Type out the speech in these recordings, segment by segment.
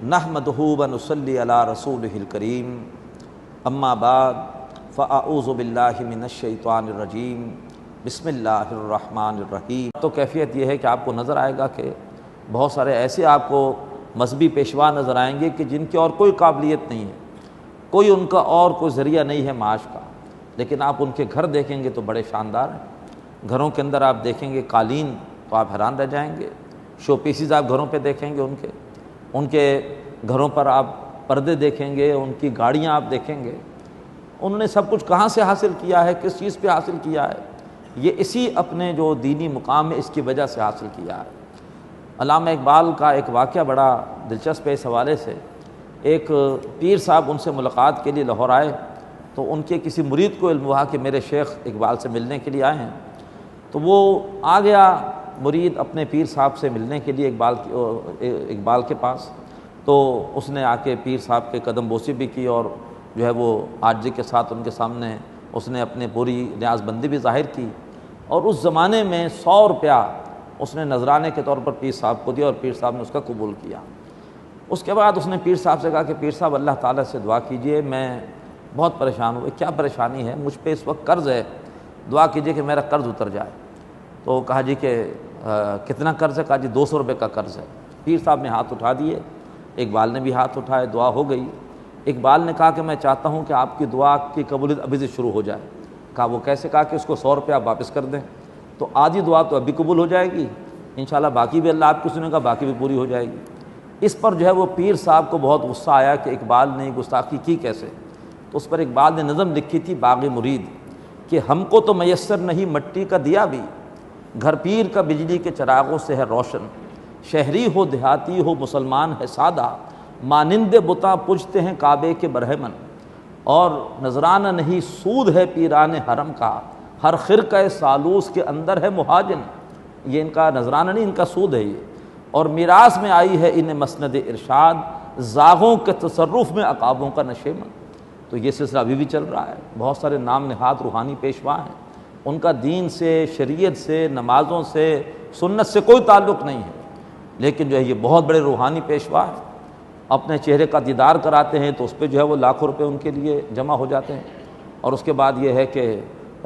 نحمدہ و نصلی علی رسولہ الکریم اما بعد فاعوذ باللہ من الشیطان الرجیم بسم اللہ الرحمن الرحیم۔ تو کیفیت یہ ہے کہ آپ کو نظر آئے گا کہ بہت سارے ایسے آپ کو مذہبی پیشوا نظر آئیں گے کہ جن کی اور کوئی قابلیت نہیں ہے، کوئی ان کا اور کوئی ذریعہ نہیں ہے معاش کا، لیکن آپ ان کے گھر دیکھیں گے تو بڑے شاندار ہیں۔ گھروں کے اندر آپ دیکھیں گے قالین تو آپ حیران رہ جائیں گے، شو پیسز آپ گھروں پہ دیکھیں گے، ان کے گھروں پر آپ پردے دیکھیں گے، ان کی گاڑیاں آپ دیکھیں گے۔ انہوں نے سب کچھ کہاں سے حاصل کیا ہے، کس چیز پہ حاصل کیا ہے؟ یہ اسی اپنے جو دینی مقام ہے اس کی وجہ سے حاصل کیا ہے۔ علامہ اقبال کا ایک واقعہ بڑا دلچسپ ہے اس حوالے سے۔ ایک پیر صاحب ان سے ملاقات کے لیے لاہور آئے تو ان کے کسی مرید کو علم ہوا کہ میرے شیخ اقبال سے ملنے کے لیے آئے ہیں، تو وہ آ گیا مرید اپنے پیر صاحب سے ملنے کے لیے اقبال کے پاس۔ تو اس نے آ کے پیر صاحب کے قدم بوسی بھی کی اور جو ہے وہ عاجزی کے ساتھ ان کے سامنے اس نے اپنے پوری نیاز بندی بھی ظاہر کی، اور اس زمانے میں 100 روپیہ اس نے نذرانے کے طور پر پیر صاحب کو دیا اور پیر صاحب نے اس کا قبول کیا۔ اس کے بعد اس نے پیر صاحب سے کہا کہ پیر صاحب اللہ تعالیٰ سے دعا کیجئے، میں بہت پریشان ہوں۔ کیا پریشانی ہے؟ مجھ پہ اس وقت قرض ہے، دعا کیجئے کہ میرا قرض اتر جائے۔ تو کہا جی کہ کتنا قرض ہے؟ کہا جی 200 روپے کا قرض ہے۔ پیر صاحب نے ہاتھ اٹھا دیے، اقبال نے بھی ہاتھ اٹھائے، دعا ہو گئی۔ اقبال نے کہا کہ میں چاہتا ہوں کہ آپ کی دعا کی قبولیت ابھی سے شروع ہو جائے۔ کہا وہ کیسے؟ کہا کہ اس کو 100 روپیہ آپ واپس کر دیں تو آدھی دعا تو ابھی قبول ہو جائے گی، انشاءاللہ باقی بھی اللہ آپ کی سنے گا، باقی بھی پوری ہو جائے گی۔ اس پر جو ہے وہ پیر صاحب کو بہت غصہ آیا کہ اقبال نے گستاخی کی کیسے؟ تو اس پر اقبال نے نظم لکھی تھی باغ مرید کہ ہم کو تو میسر نہیں مٹی کا دیا بھی، گھر پیر کا بجلی کے چراغوں سے ہے روشن، شہری ہو دیہاتی ہو مسلمان ہے سادہ، مانند بتاں پوجتے ہیں کعبے کے برہمن، اور نذرانہ نہیں سود ہے پیران حرم کا، ہر خرقہ سالوس کے اندر ہے مہاجن۔ یہ ان کا نذرانہ نہیں، ان کا سود ہے یہ، اور میراث میں آئی ہے انہیں مسند ارشاد، زاغوں کے تصرف میں عقابوں کا نشیمن۔ تو یہ سلسلہ ابھی بھی چل رہا ہے، بہت سارے نام نہاد روحانی پیشوا ہیں، ان کا دین سے، شریعت سے، نمازوں سے، سنت سے کوئی تعلق نہیں ہے، لیکن جو ہے یہ بہت بڑے روحانی پیشوا ہیں۔ اپنے چہرے کا دیدار کراتے ہیں تو اس پہ جو ہے وہ لاکھوں روپے ان کے لیے جمع ہو جاتے ہیں، اور اس کے بعد یہ ہے کہ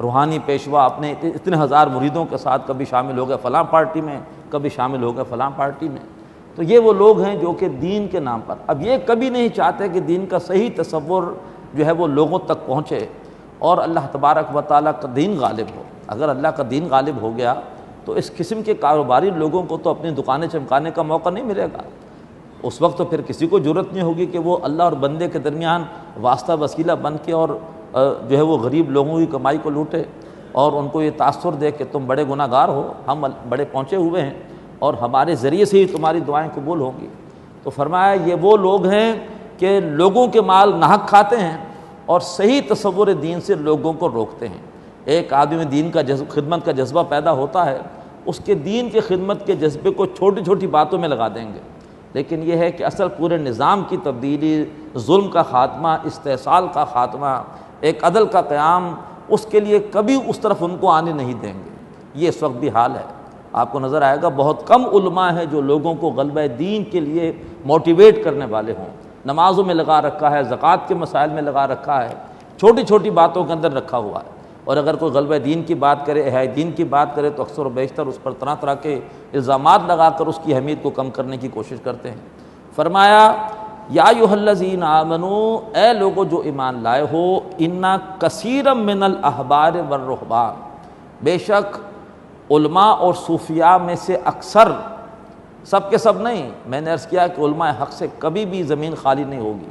روحانی پیشوا اپنے اتنے ہزار مریدوں کے ساتھ کبھی شامل ہو گئے فلاں پارٹی میں، کبھی شامل ہو گئے فلاں پارٹی میں۔ تو یہ وہ لوگ ہیں جو کہ دین کے نام پر اب یہ کبھی نہیں چاہتے کہ دین کا صحیح تصور جو ہے وہ لوگوں تک پہنچے اور اللہ تبارک و تعالیٰ کا دین غالب ہو۔ اگر اللہ کا دین غالب ہو گیا تو اس قسم کے کاروباری لوگوں کو تو اپنی دکانیں چمکانے کا موقع نہیں ملے گا۔ اس وقت تو پھر کسی کو جرأت نہیں ہوگی کہ وہ اللہ اور بندے کے درمیان واسطہ وسیلہ بن کے اور جو ہے وہ غریب لوگوں کی کمائی کو لوٹے اور ان کو یہ تاثر دے کہ تم بڑے گناہ گار ہو، ہم بڑے پہنچے ہوئے ہیں اور ہمارے ذریعے سے ہی تمہاری دعائیں قبول ہوں گی۔ تو فرمایا یہ وہ لوگ ہیں کہ لوگوں کے مال ناحق کھاتے ہیں اور صحیح تصور دین سے لوگوں کو روکتے ہیں۔ ایک آدمی میں دین کا خدمت کا جذبہ پیدا ہوتا ہے، اس کے دین کی خدمت کے جذبے کو چھوٹی چھوٹی باتوں میں لگا دیں گے، لیکن یہ ہے کہ اصل پورے نظام کی تبدیلی، ظلم کا خاتمہ، استحصال کا خاتمہ، ایک عدل کا قیام، اس کے لیے کبھی اس طرف ان کو آنے نہیں دیں گے۔ یہ اس وقت بھی حال ہے، آپ کو نظر آئے گا بہت کم علماء ہیں جو لوگوں کو غلبہ دین کے لیے موٹیویٹ کرنے والے ہوں۔ نمازوں میں لگا رکھا ہے، زکوٰۃ کے مسائل میں لگا رکھا ہے، چھوٹی چھوٹی باتوں کے اندر رکھا ہوا ہے، اور اگر کوئی غلبہ دین کی بات کرے، احیاء دین کی بات کرے تو اکثر و بیشتر اس پر طرح طرح کے الزامات لگا کر اس کی اہمیت کو کم کرنے کی کوشش کرتے ہیں۔ فرمایا یا ایھا الذین آمنوا، اے لوگو جو ایمان لائے ہو، انا کثیرا من الاحبار والرہبان، بے شک علماء اور صوفیاء میں سے اکثر، سب کے سب نہیں، میں نے عرض کیا کہ علماء حق سے کبھی بھی زمین خالی نہیں ہوگی۔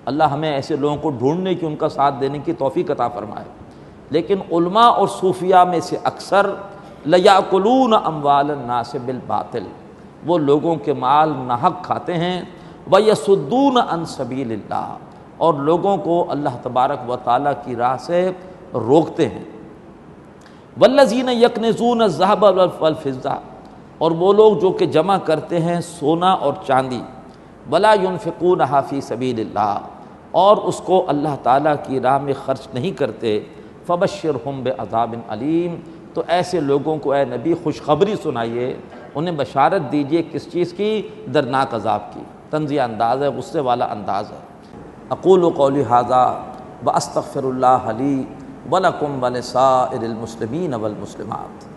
اللہ ہمیں ایسے لوگوں کو ڈھونڈنے کی، ان کا ساتھ دینے کی توفیق عطا فرمائے۔ لیکن علماء اور صوفیاء میں سے اکثر لیاکلون اموال الناس بالباطل، وہ لوگوں کے مال ناحق کھاتے ہیں، ویصدون عن سبیل اللہ، اور لوگوں کو اللہ تبارک و تعالیٰ کی راہ سے روکتے ہیں۔ والذین یکنزون الذھب والفضہ، اور وہ لوگ جو کہ جمع کرتے ہیں سونا اور چاندی، ولا ینفقونھا فی سبیل اللہ، اور اس کو اللہ تعالیٰ کی راہ میں خرچ نہیں کرتے، فبشرہم بعذاب علیم، تو ایسے لوگوں کو اے نبی خوشخبری سنائیے، انہیں بشارت دیجئے کس چیز کی؟ درناک عذاب کی۔ طنزیہ انداز ہے، غصے والا انداز ہے۔ اقول قولی ھذا واستغفر اللہ لی ولکم ولسائر المسلمین والمسلمات۔